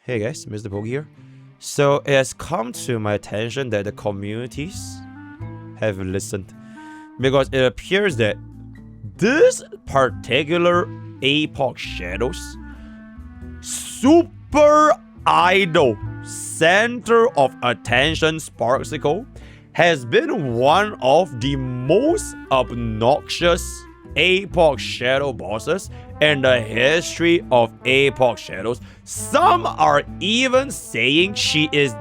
Hey guys, MrPokke here. So it has come to my attention that the communities have listened, because it appears that this particular Apocalyptic Shadow's super idol center of attention Sparxicon has been one of the most obnoxious Apocalyptic Shadow bosses in the history of Apocalyptic Shadows. Some are even saying she is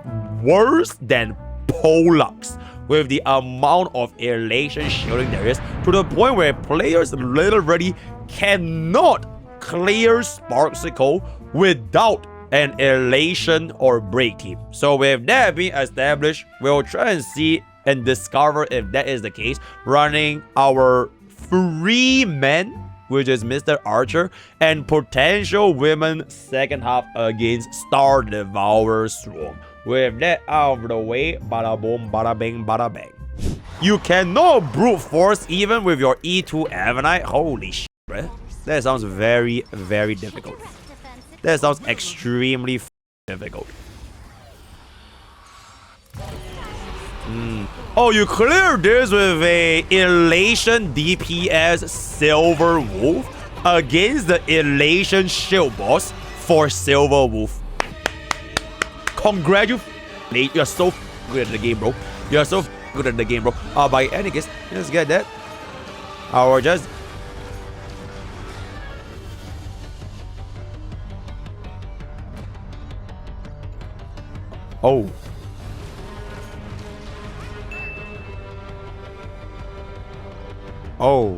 worse than Pollux with the amount of elation shielding there is, to the point where players literally cannot clear Sparxicon without an elation or break team. So with that being established, we'll try and see and discover if that is the case, running our free men, which is Mr. Archer, and potential women second half against Star Devourer Swarm. With that out of the way, bada boom, bada bang, bada bang. You cannot brute force even with your E2 Evernight. Holy shit, bruh. That sounds very, very difficult. That sounds extremely difficult. Oh, you clear this with a elation DPS Silver Wolf against the elation shield boss for Silver Wolf. Congratulations. You're so good at the game, bro. You're so good at the game, bro. By any case, let's get that. Or just... Oh. Oh.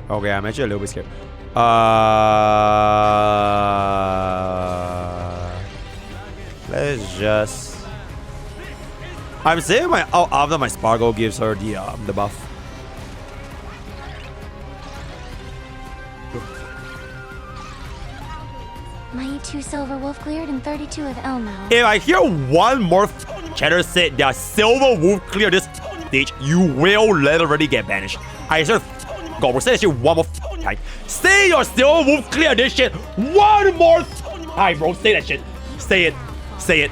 Okay, I'm actually a little bit scared. Let's just... I'm saying my after my Spargo gives her the buff. My E2 Silver Wolf cleared and 32 of Elmo. If I hear one more chatter say that Silver Wolf clear this stage, you will literally get banished. I swear God, bro, say that shit one more time. Say your Silver Wolf clear this shit one more time, bro. Say that shit. Say it. Say it.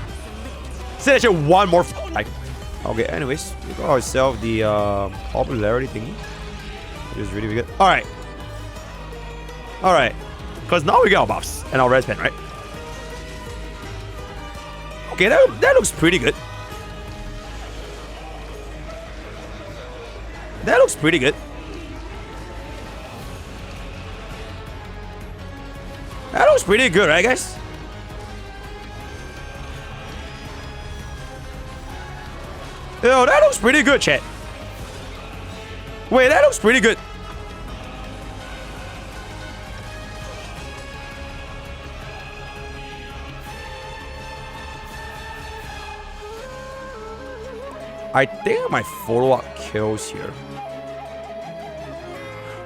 Say that shit one more time. Okay, anyways, we got ourselves the popularity thingy, which is really good. Alright. Alright. Because now we got our buffs and our res pen, right? Okay, that looks pretty good. That looks pretty good. That looks pretty good, right, guys? Yo, that looks pretty good, chat. Wait, that looks pretty good. I think my follow-up kills here.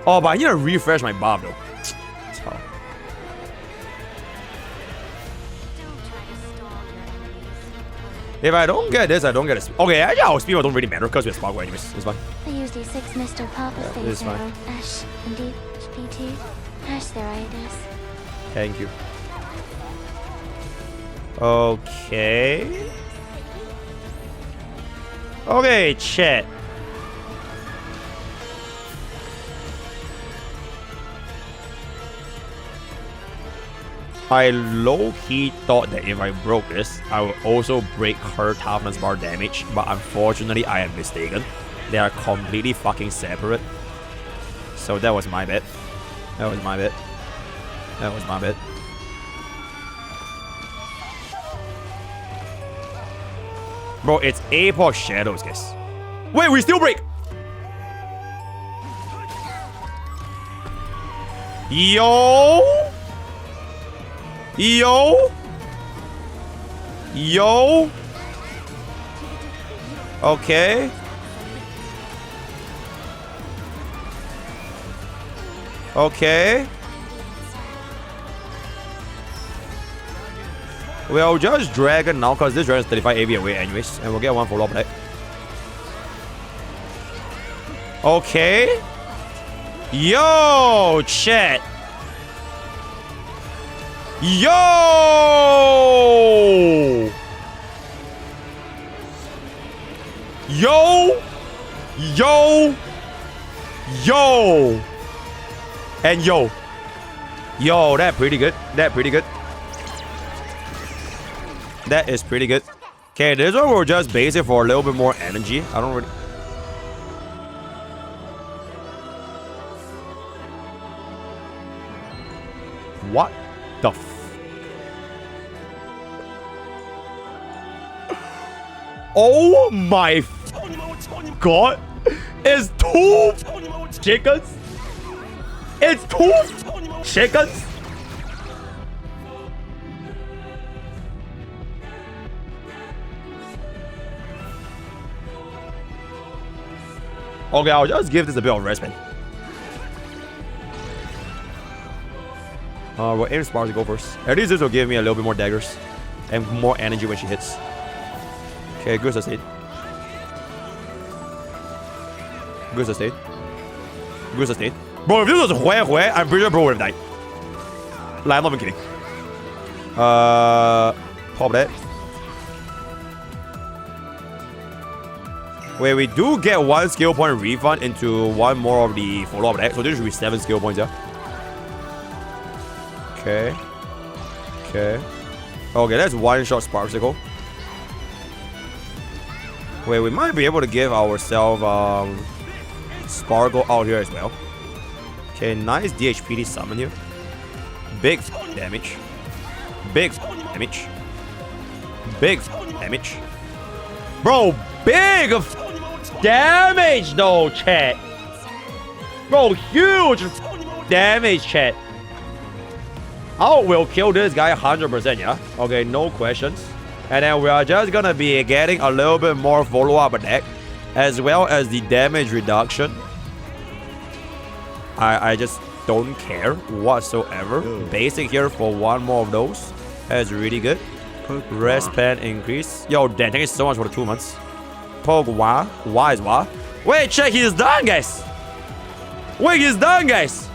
Oh, but I need to refresh my buff though. So. If I don't get this, I don't get it. Okay, actually our speed don't really matter because we're Spargo anyways. It's fine. I used D6 MrPokke It's fine. Ash and DHPT. Ash there I guess. Thank you. Okay. Okay, chat. I low-key thought that if I broke this, I would also break her toughness bar damage, but unfortunately I am mistaken. They are completely fucking separate. So that was my bad. That was my bad. That was my bad. Bro, it's Apocalyptic Shadows, guys. Wait, we still break! Yo! Yo! Yo! Okay. Okay. We'll just Dragon now because this Dragon is 35 AV away anyways, and we'll get one follow-up back. Okay. Yo, chat. Yo. Yo. Yo. Yo. And yo. Yo, that pretty good. That pretty good. That is pretty good. Okay, this one we're just basic for a little bit more energy. I don't really... What the f... Oh my god. It's 2 chickens. It's 2 chickens. Okay, I'll just give this a bit of respect. We'll aim Sparxie to go first. At least this will give me a little bit more daggers and more energy when she hits. Okay, good sustain. Good sustain. Good sustain. Bro, if this was Huohuo, I'm pretty sure bro would have died. Like, I'm not even kidding. Pop that. Wait, we do get 1 skill point refund into 1 more of the follow-up attack, so this should be 7 skill points, yeah? Okay. Okay. Okay, that's 1-shot Sparxicon. Wait, we might be able to give ourselves Sparkle out here as well. Okay, nice DHPT summon here. Big damage. Big damage. Big damage. Bro, big damage though, chat. Bro, huge damage, chat. I will kill this guy 100%, yeah? Okay, no questions. And then we are just gonna be getting a little bit more follow-up attack, as well as the damage reduction. I just don't care whatsoever. Basic here for 1 more of those. That's really good. Rest pen increase. Yo, damn, thank you so much for the 2 months. Poke Wa. Wa is Wa. Wait, check, he's done, guys. Wait, he's done, guys.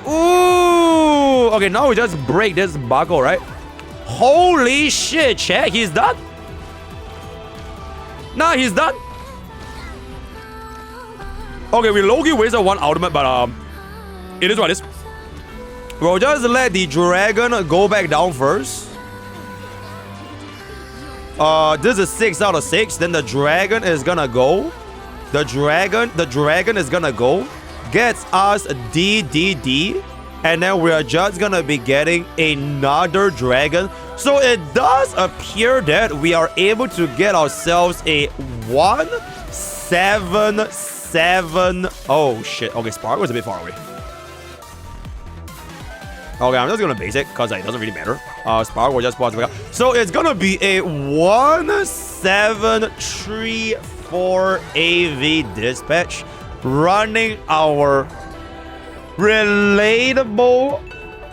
Ooh. Okay, now we just break this buckle, right? Holy shit, check, he's done. Nah, he's done. Okay, we low-key wasted 1 ultimate, but it is what it is. We'll just let the dragon go back down first. This is 6 out of 6. Then the dragon is gonna go. The dragon is gonna go. Gets us DDD. And then we are just gonna be getting another dragon. So it does appear that we are able to get ourselves a 177. Oh shit. Okay, Spark was a bit far away. Okay, I'm just gonna basic because it doesn't really matter. Spark will just pause. So it's gonna be a 1734 AV dispatch running our relatable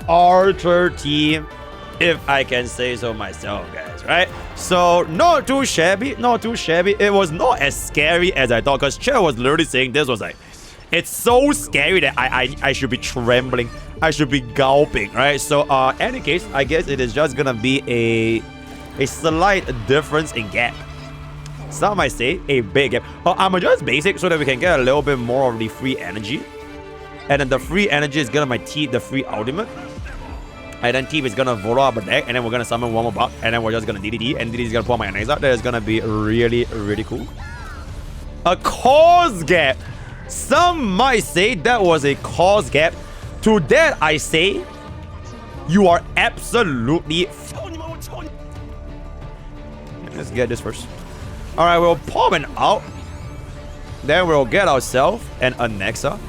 Archer team, if I can say so myself, guys, right? So not too shabby, not too shabby. It was not as scary as I thought, because Chair was literally saying this was like, it's so scary that I should be trembling. I should be gulping, right? So, any case, I guess it is just gonna be a slight difference in gap. Some might say a big gap. I'm just basic so that we can get a little bit more of the free energy. And then the free energy is gonna TP the free ultimate. And then TP is gonna vote up a deck, and then we're gonna summon 1 more buck, and then we're just gonna DDD, and DDD is gonna pull my Anaxa. That is gonna be really, really cool. A cause gap. Some might say that was a cause gap. To that I say, you are absolutely. Let's get this first. Alright, we'll pop an out. Then we'll get ourselves an Anaxa.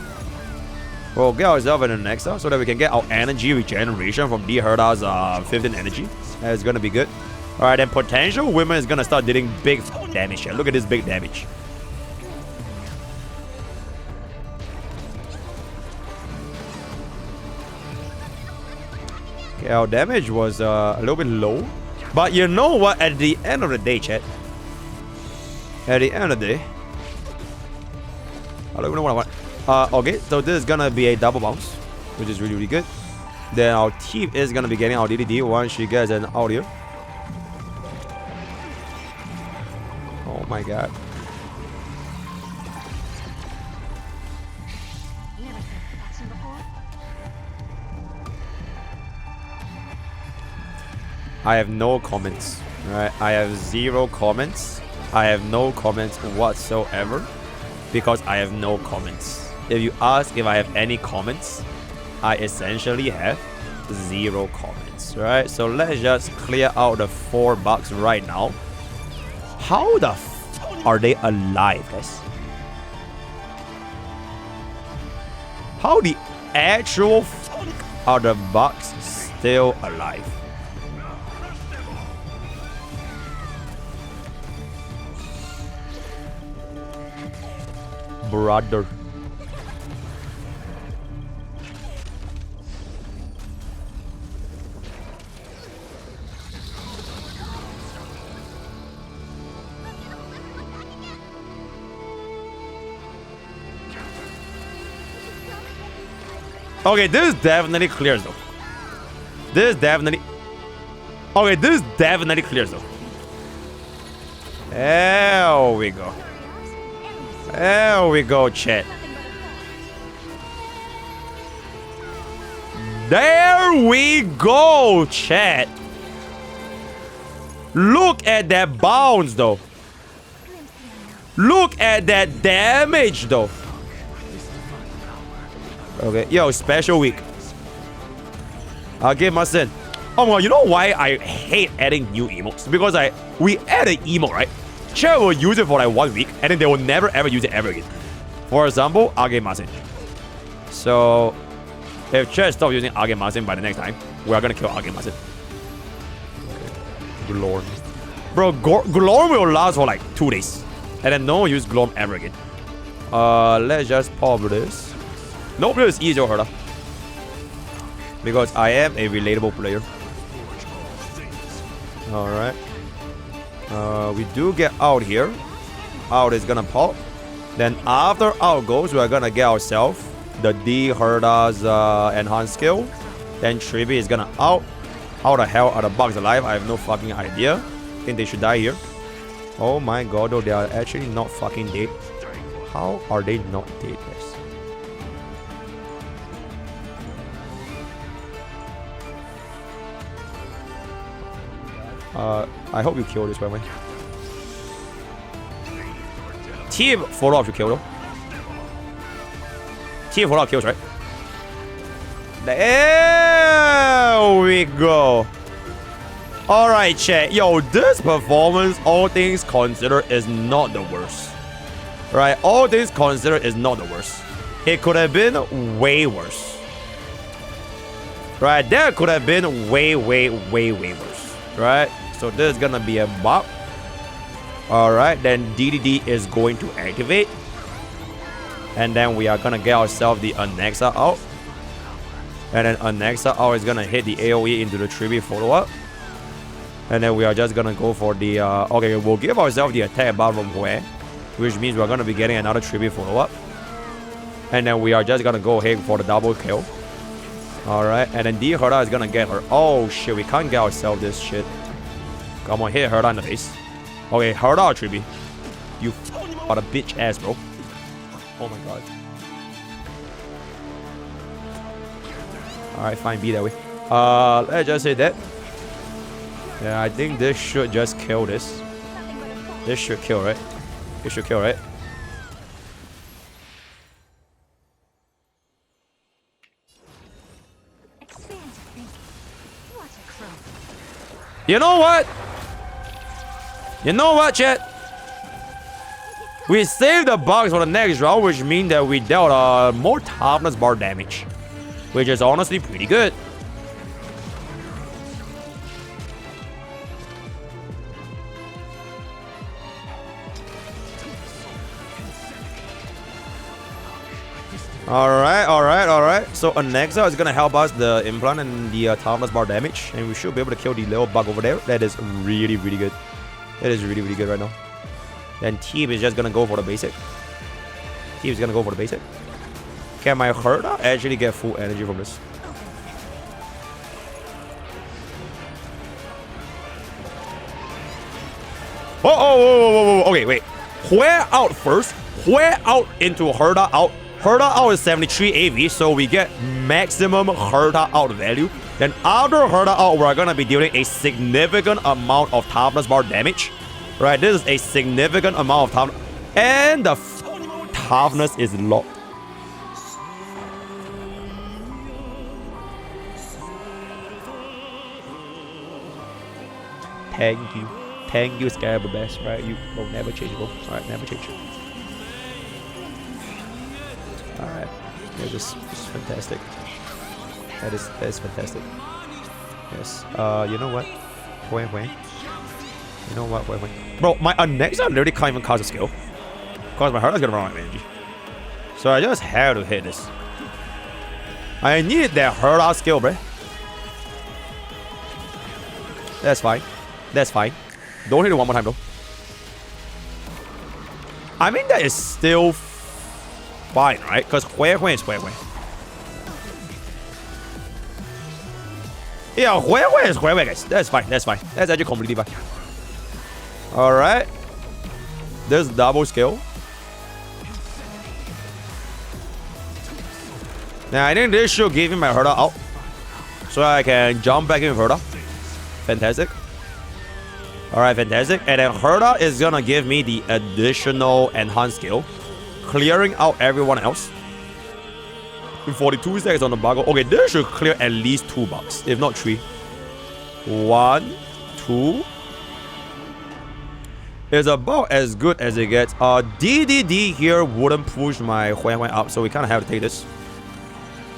We'll get ourselves an Anaxa so that we can get our energy regeneration from the Herta's 15 energy. That's gonna be good. Alright, then potential women is gonna start dealing big damage here. Look at this big damage. Okay, our damage was a little bit low. But you know what? At the end of the day, chat. At the end of the day. I don't even know what I want. Okay, so this is gonna be a double bounce, which is really, really good. Then our team is gonna be getting our DDD once she gets an out here. Oh my god. I have no comments, right? I have zero comments. I have no comments whatsoever because I have no comments. If you ask if I have any comments, I essentially have zero comments, right? So let's just clear out the $4 right now. How the f are they alive, guys? How the actual f are the bugs still alive? Brother. Okay, this definitely clears though. This definitely. Okay, this definitely clears though. There we go. There we go, chat. There we go, chat. Look at that bounce though. Look at that damage though. Okay, yo, special week. I'll give my sin. Oh my god, you know why I hate adding new emotes? Because we add an emote, right? Chat will use it for like 1 week and then they will never ever use it ever again. For example, Age Masin. So if chat stops using Age Masin by the next time, we are gonna kill Age Masin. Glorm. Bro, Glorm will last for like 2 days. And then no one use Glorm ever again. Let's just pop this. Nope, this is easier, Herta. Because I am a relatable player. Alright. We do get out here. Out is gonna pop. Then after out goes, we're gonna get ourselves the D Herta's enhanced skill. Then Tribbie is gonna out. How the hell are the bugs alive? I have no fucking idea. I think they should die here. Oh my god, though, they are actually not fucking dead. How are they not dead, guys? I hope you kill this, by the way. Team follow-up should kill though. Team follow-up kills, right? There we go. Alright, chat. Yo, this performance, all things considered, is not the worst. Right? All things considered is not the worst. It could have been way worse. Right? That could have been way worse. Right? So this is gonna be a bop. Alright, then DDD is going to activate. And then we are gonna get ourselves the Anaxa out. And then Anaxa out is gonna hit the AoE into the Tribbie follow-up. And then we are just gonna go for the okay, we'll give ourselves the attack bar from Huohuo, which means we're gonna be getting another Tribbie follow-up. And then we are just gonna go ahead for the double kill. Alright, and then D Herta is gonna get her. Oh shit, we can't get ourselves this shit. Come on, hit Herta in the face. Okay, Herta or Tribbie? You are a bitch ass, bro. Oh my god. Alright, fine, be that way. Let's just say that. Yeah, I think this should just kill this. This should kill, right? It should kill, right? You know what? You know what, chat? We saved the bugs for the next round, which means that we dealt more toughness bar damage, which is honestly pretty good. Alright. So Anaxa is gonna help us the implant and the toughness bar damage, and we should be able to kill the little bug over there. That is really good. That is really good right now. Then Team is just gonna go for the basic. He's gonna go for the basic. Can my Herta actually get full energy from this? Oh, okay, wait. Huohuo out first. Huohuo out into Herta out. Herta out is 73 AV, so we get maximum Herta out value. Then after Herta out, we're gonna be dealing a significant amount of toughness bar damage. Right, this is a significant amount of toughness. And the toughness is locked. Thank you. Thank you, Scarab the best, right? You will never change, bro. Alright, never change. Alright. Yeah, this is fantastic. That is fantastic. Yes. You know what? Wait. You know what? Wait. Bro, my Anaxa literally can't even cast a skill. Because my Herta's gonna run out of energy. So I just have to hit this. I need that Herta skill, bro. That's fine. That's fine. Don't hit it one more time, though. I mean, that is still fine, right? Because Huohuo is Huohuo. Yeah, Huohuo is Huohuo, guys. That's fine. That's fine. That's actually completely fine. Alright. There's double skill. Now, I think this should give him my Herta out. So I can jump back in with Herta. Fantastic. Alright, fantastic. And then Herta is gonna give me the additional enhanced skill, clearing out everyone else. 42 seconds on the bug. Okay, this should clear at least 2 bugs, if not 3. 1, 2. It's about as good as it gets. DDD here wouldn't push my Huohuo up, so we kind of have to take this.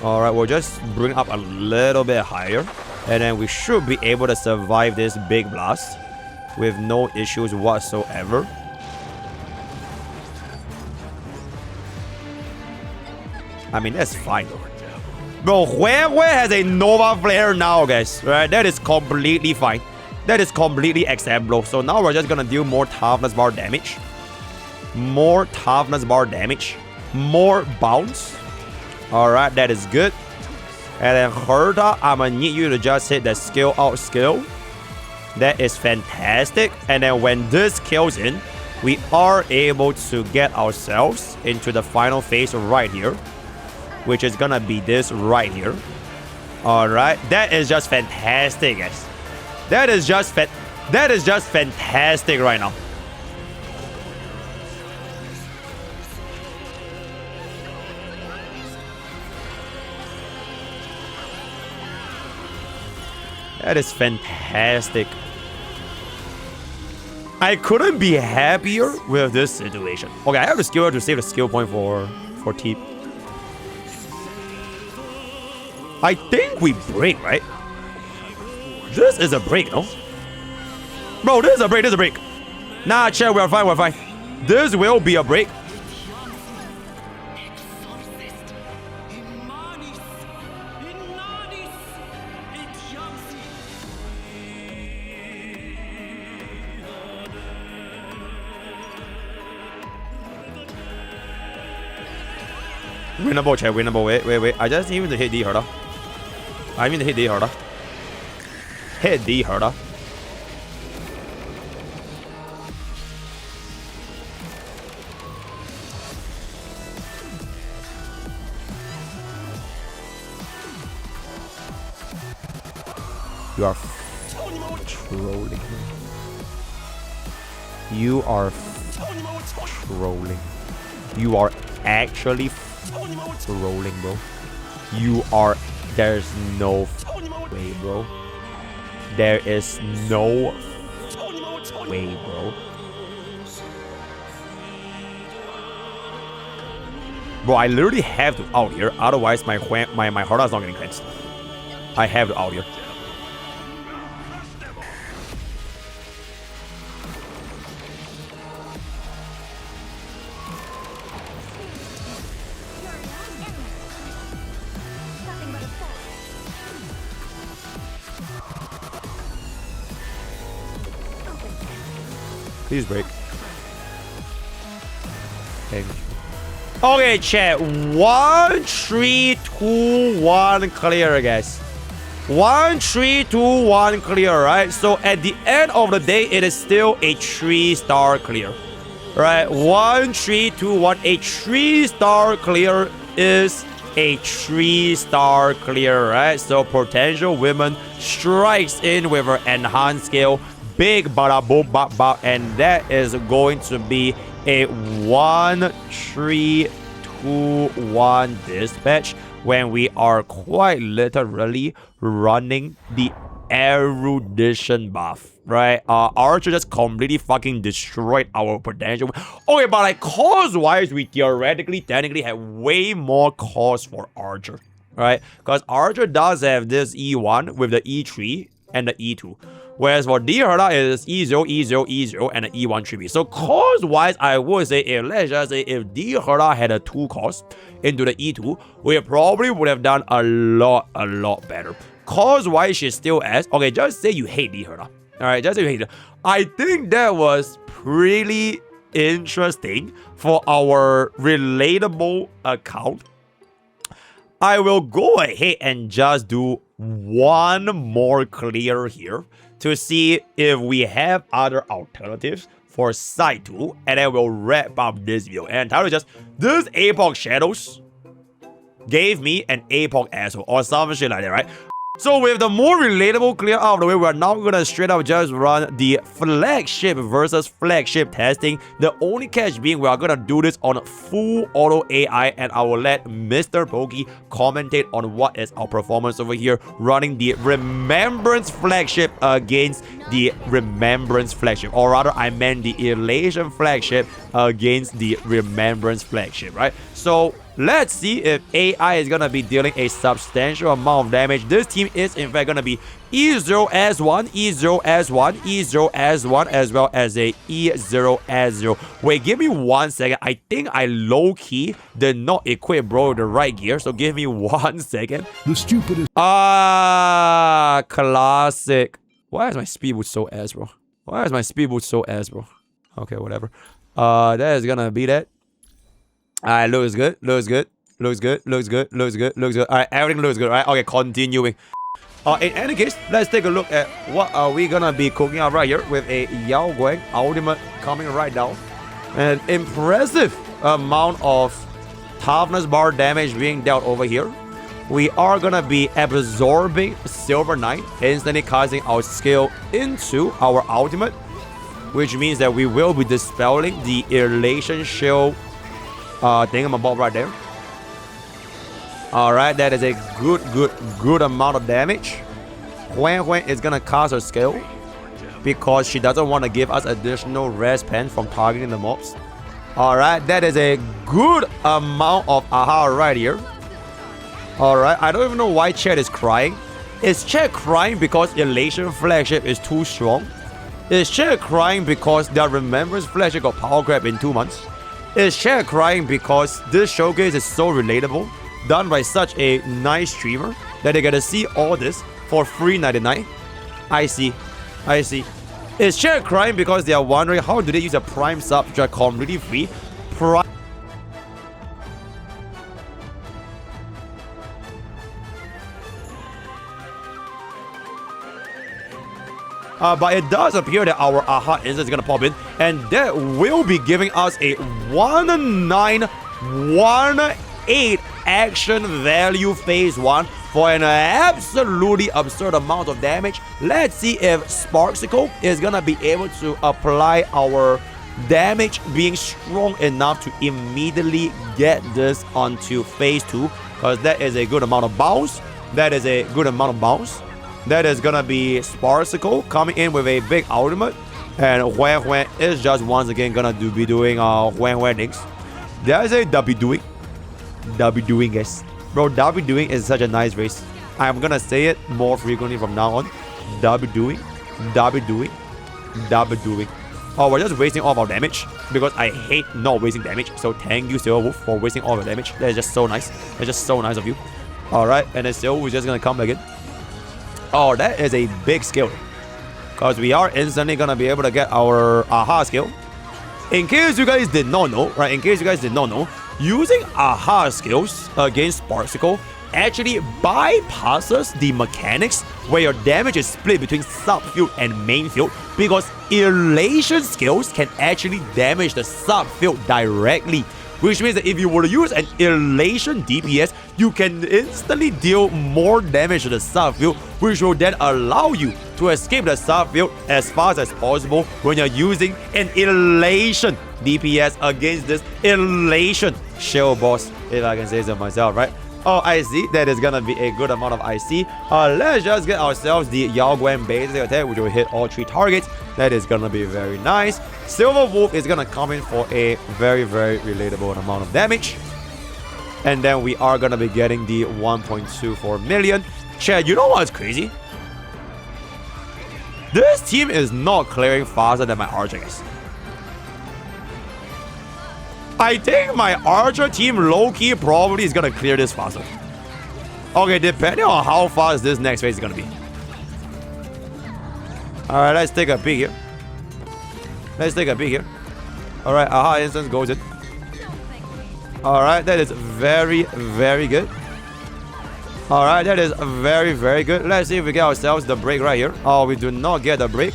Alright, we'll just bring up a little bit higher. And then we should be able to survive this big blast with no issues whatsoever. I mean, that's fine though. Bro, Huohuo has a Nova Flare now, guys. Right? That is completely fine. That is completely acceptable. So now we're just gonna deal more toughness bar damage. More toughness bar damage. More bounce. Alright, that is good. And then Herta, I'm gonna need you to just hit the skill out skill. That is fantastic. And then when this kills in, we are able to get ourselves into the final phase right here, which is gonna be this right here. Alright, that is just fantastic, guys. That is just fantastic right now. That is fantastic. I couldn't be happier with this situation. Okay, I have the skill to save the skill point for Teep. I think we break, right? This is a break, no? Bro, this is a break, this is a break. Nah, chat, we're fine, we're fine. This will be a break. Winnable, chat, winnable. Wait. I just need to hit the Herta. I need to hit the Herta. Hit the Herta. You are trolling me. You are trolling. You are actually trolling, bro. You are. There's no way, bro. There is no way, bro. Bro, I literally have to out here. Otherwise, my Herta is not getting cleansed. I have to out here. Please break. Thank you. Okay, chat. 1, 3, 2, 1 clear, guys. 1, 3, 2, 1 clear, right? So at the end of the day, it is still a 3-star clear. Right? 1, 3, 2, 1. A 3-star clear is a 3-star clear, right? So potential women strikes in with her enhanced skill. Big bada boom bop bop, and that is going to be a 1, 3, 2, 1 dispatch when we are quite literally running the erudition buff, right? Archer just completely fucking destroyed our potential. Okay, but like cost wise, we theoretically technically have way more cost for Archer, right? Because Archer does have this E1 with the E3 and the E2. Whereas for Herta is E0, E0, E0, and an E1 Tribbie. So cost-wise, I would say, let's just say, if Herta had a 2 cost into the E2, we probably would have done a lot better. Cost-wise, she still has. Okay, just say you hate Herta. Alright, just say you hate it. I think that was pretty interesting for our relatable account. I will go ahead and just do one more clear here to see if we have other alternatives for side 2, and then we'll wrap up this video. And title just, this Apocalyptic Shadows gave me an Apocalyptic asshole or some shit like that, right? So with the more relatable clear out of the way, we're now gonna straight up just run the flagship versus flagship testing. The only catch being we are gonna do this on full auto AI, and I will let MrPokke commentate on what is our performance over here running the Remembrance flagship against the Remembrance flagship, or rather I meant the Elation flagship against the Remembrance flagship, right? So let's see if AI is gonna be dealing a substantial amount of damage. This team is in fact gonna be E0S1, E0S1, E0S1, as well as a E0S0. Wait, give me 1 second. I think I low-key did not equip bro the right gear, so give me 1 second. The stupidest. Classic. Why is my speed boost so ass, bro? Why is my speed boost so ass, bro? Okay, whatever. That is gonna be that. Alright, looks good, looks good, looks good, looks good, looks good, looks good. Alright, everything looks good, right? Okay, continuing. In any case, let's take a look at what are we gonna be cooking up right here with a Guang ultimate coming right down. An impressive amount of toughness bar damage being dealt over here. We are gonna be absorbing Silver Knight, instantly casting our skill into our ultimate, which means that we will be dispelling the Elation Shield thingamabob right there. Alright, that is a good amount of damage. Huohuo is gonna cast her skill because she doesn't want to give us additional rest pen from targeting the mobs. Alright, that is a good amount of aha right here. Alright, I don't even know why chat is crying. Is chat crying because Elation flagship is too strong? Is chat crying because their Remembrance flagship got power grab in 2 months? Is chat crying because this showcase is so relatable, done by such a nice streamer, that they get to see all this for free 99? I see. I see. Is chat crying because they are wondering how do they use a Prime sub which are completely free? But it does appear that our aha instant is gonna pop in, and that will be giving us a 1918 action value phase 1 for an absolutely absurd amount of damage. Let's see if Sparxicon is gonna be able to apply our damage being strong enough to immediately get this onto phase 2, because that is a good amount of bounce. That is a good amount of bounce. That is gonna be Sparxicon coming in with a big ultimate, and Huohuo is just once again gonna be doing Huohuo things. There's a W doing, guys. Bro, W doing is such a nice race. I'm gonna say it more frequently from now on. W doing. Oh, we're just wasting all of our damage because I hate not wasting damage. So thank you, Silver Wolf, for wasting all your damage. That is just so nice. That's just so nice of you. Alright, and then Silver Wolf is just gonna come back in. Oh, that is a big skill, because we are instantly gonna be able to get our aha skill. In case you guys did not know, right? In case you guys did not know, using Aha skills against Sparxicon actually bypasses the mechanics where your damage is split between subfield and main field, because elation skills can actually damage the subfield directly. Which means that if you were to use an elation DPS, you can instantly deal more damage to the subfield, which will then allow you to escape the subfield as fast as possible when you're using an elation DPS against this elation shield boss, if I can say so myself, right? Oh, I see. That is gonna be a good amount of IC. Let's just get ourselves the Guang basic attack, which will hit all 3 targets. That is gonna be very nice. Silver Wolf is gonna come in for a very, very relatable amount of damage. And then we are gonna be getting the 1.24 million. Chad, you know what's crazy? This team is not clearing faster than my Archer guys. I think my Archer team low-key probably is gonna clear this faster. Okay, depending on how fast this next phase is gonna be. Alright, let's take a peek here. Let's take a peek here. Alright, Aha instance goes in. Alright, that is very, very good. Alright, that is very, very good. Let's see if we get ourselves the break right here. Oh, we do not get the break,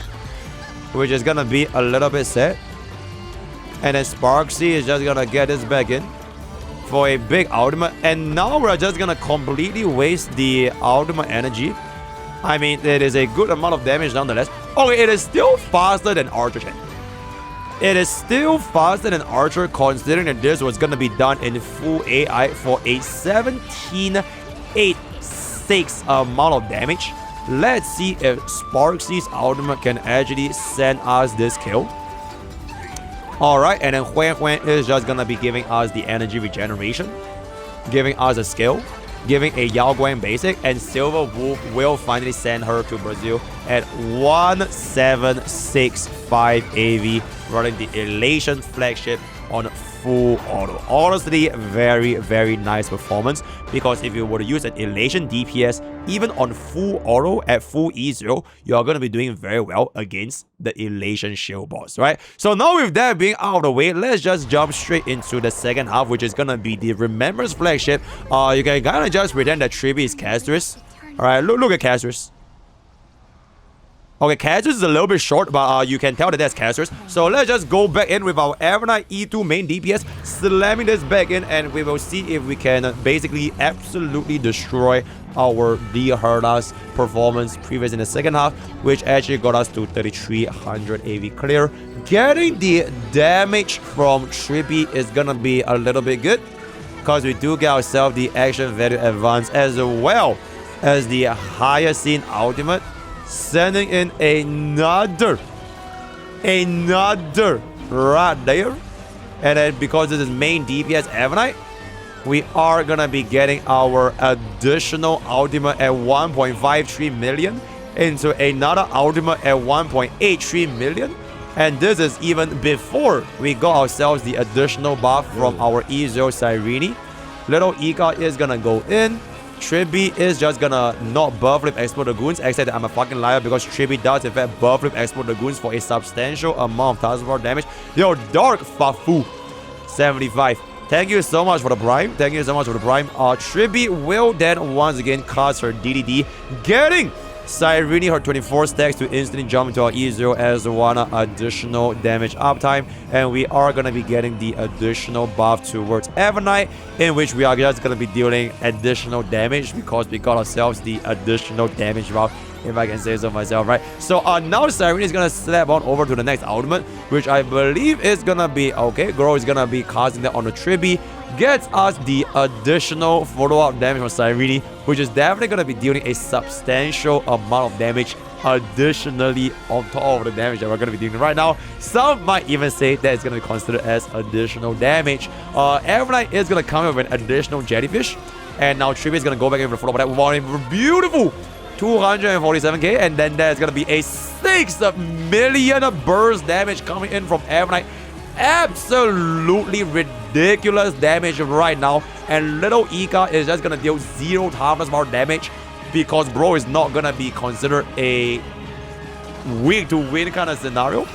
which is gonna be a little bit sad. And then Sparxie is just gonna get this back in for a big ultimate. And now we're just gonna completely waste the ultimate energy. I mean, it is a good amount of damage nonetheless. Okay, it is still faster than Archer. It is still faster than Archer, considering that this was gonna be done in full AI for a 17.86 amount of damage. Let's see if Sparxie's ultimate can actually send us this kill. Alright, and then Huohuo is just gonna be giving us the energy regeneration, giving us a skill, giving a Guang basic, and Silver Wolf will finally send her to Brazil at 1765 AV, running the Elation flagship on full auto. Honestly, very, very nice performance, because if you were to use an Elation DPS, even on full auto at full E0, you are going to be doing very well against the Elation shield boss, right? So now with that being out of the way, let's just jump straight into the second half, which is going to be the Remembrance flagship. You can kind of just pretend that Tribbie is Castrus. Alright, look at Castrus. Okay, Castrus is a little bit short, but you can tell that that's Castrus. So let's just go back in with our Evernight E2 main DPS, slamming this back in, and we will see if we can basically absolutely destroy our Herta's performance previous in the second half, which actually got us to 3300 AV clear. Getting the damage from Tribbie is gonna be a little bit good, because we do get ourselves the action value advance as well as the Hyacine ultimate, sending in another right there. And then because this is main DPS Evernight, we are gonna be getting our additional ultimate at 1.53 million into another ultimate at 1.83 million. And this is even before we got ourselves the additional buff from our E0 Cyrene. Little Ika is gonna go in. Tribbie is just gonna not buff flip Explode Dragoons, except that I'm a fucking liar, because Tribbie does in fact buff flip Explode Dragoons for a substantial amount of taskbar damage. Yo, Dark Fafu 75. Thank you so much for the prime. Thank you so much for the prime. Tribbie will then once again cast her DDD, getting Cyrene her 24 stacks to instantly jump into our E0 as one additional damage uptime. And we are going to be getting the additional buff towards Evernight, in which we are just going to be dealing additional damage because we got ourselves the additional damage buff, if I can say so myself, right? So now Cyrene is going to slap on over to the next ultimate, which I believe is going to be, okay, Grow is going to be casting that on the Tribbie. Gets us the additional follow-up damage from Cyrene, which is definitely going to be dealing a substantial amount of damage additionally on top of the damage that we're going to be doing right now. Some might even say that it's going to be considered as additional damage. Evernight is going to come in with an additional jellyfish, and now Tribbie is going to go back in with a follow-up that one beautiful 247k, and then there's going to be a 6 million burst damage coming in from Evernight. Absolutely ridiculous damage right now, and little Ika is just gonna deal 0 toughness bar damage because bro is not gonna be considered a weak to win kind of scenario.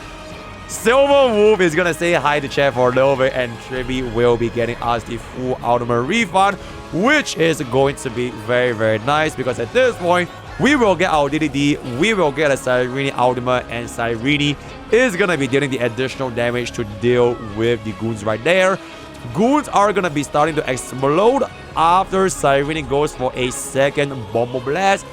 Silver Wolf is gonna say hi to chat for a little bit, and Tribbie will be getting us the full ultimate refund, which is going to be very, very nice because at this point, we will get our DDD, we will get a Cyrene ultimate, and Cyrene is gonna be dealing the additional damage to deal with the goons right there. Goons are gonna be starting to explode after Cyrene goes for a second Bombo Blast.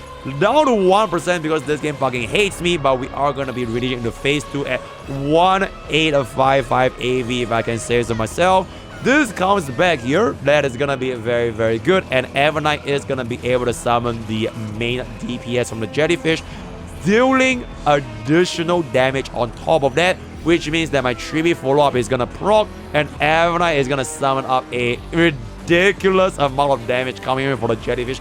Down to 1% because this game fucking hates me, but we are gonna be releasing the phase 2 at 1855 AV if I can say so myself. This comes back here. That is gonna be very, very good. And Evernight is gonna be able to summon the main DPS from the jellyfish, dealing additional damage on top of that, which means that my Tribbie follow-up is gonna proc, and Evernight is gonna summon up a ridiculous amount of damage coming in for the jellyfish,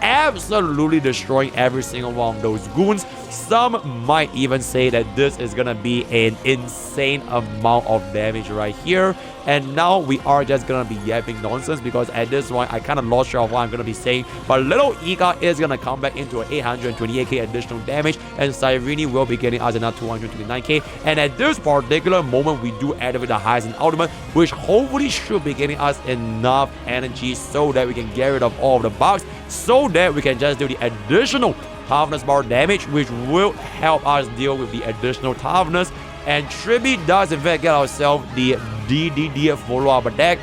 absolutely destroying every single one of those goons. Some might even say that this is gonna be an insane amount of damage right here. And now we are just gonna be yapping nonsense because at this point I kind of lost track of what I'm gonna be saying. But little Ika is gonna come back into an 828k additional damage, and Cyrene will be getting us another 229k. And at this particular moment, we do activate the Hyacine ultimate, which hopefully should be getting us enough energy so that we can get rid of all of the bugs, so that we can just do the additional toughness bar damage, which will help us deal with the additional toughness. And Tribbie does in fact get ourselves the DDD follow-up attack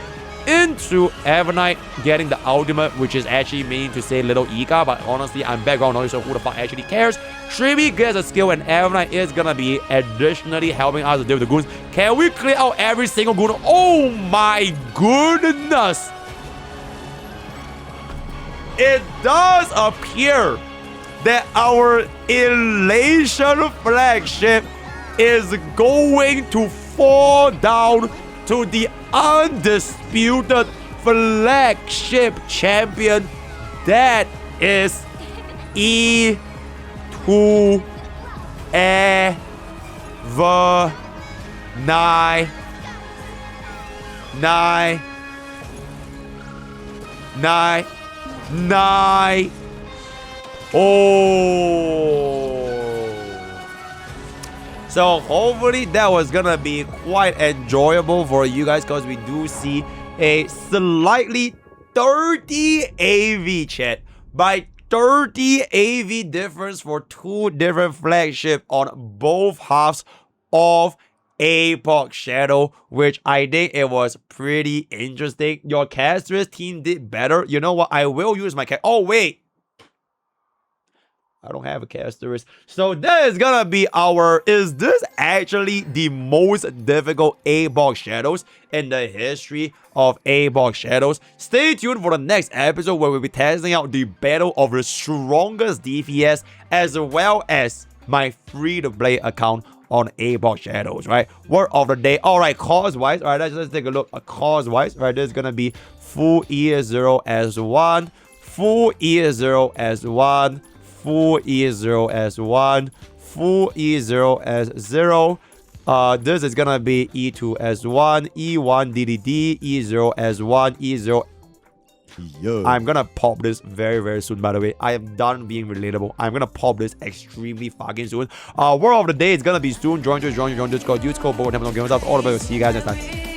into Evernight getting the ultimate, which is actually meaning to say little Ika, but honestly I'm background noise, so who the fuck actually cares. Tribbie gets a skill, and Evernight is gonna be additionally helping us to deal with the goons. Can we clear out every single goon? Oh my goodness! It does appear that our Elation flagship is going to fall down to the undisputed flagship champion, that is Evernight. Oh. So hopefully that was gonna be quite enjoyable for you guys, because we do see a slightly 30 AV chat. By 30 AV difference for two different flagships on both halves of Apocalyptic Shadow, which I think it was pretty interesting. Your caster's team did better. You know what? I will use my oh wait, I don't have a casterist. So that is gonna be our, is this actually the most difficult Apocalyptic Shadows in the history of Apocalyptic Shadows? Stay tuned for the next episode where we'll be testing out the battle of the strongest DPS, as well as my free-to-play account on Apocalyptic Shadows, right? Word of the day. Alright, cause-wise, alright, let's take a look at cause-wise. Alright, this is gonna be full E0 as 1, full E0 as 1, full E0 as 1, full E0 as 0. This is gonna be E2 as 1, E1 DDD, E0 as 1, E0. Yo. I'm gonna pop this very, very soon, by the way. I am done being relatable. I'm gonna pop this extremely fucking soon. Word of the day is gonna be soon. Join Discord, use code BOGO, all the way. See you guys next time.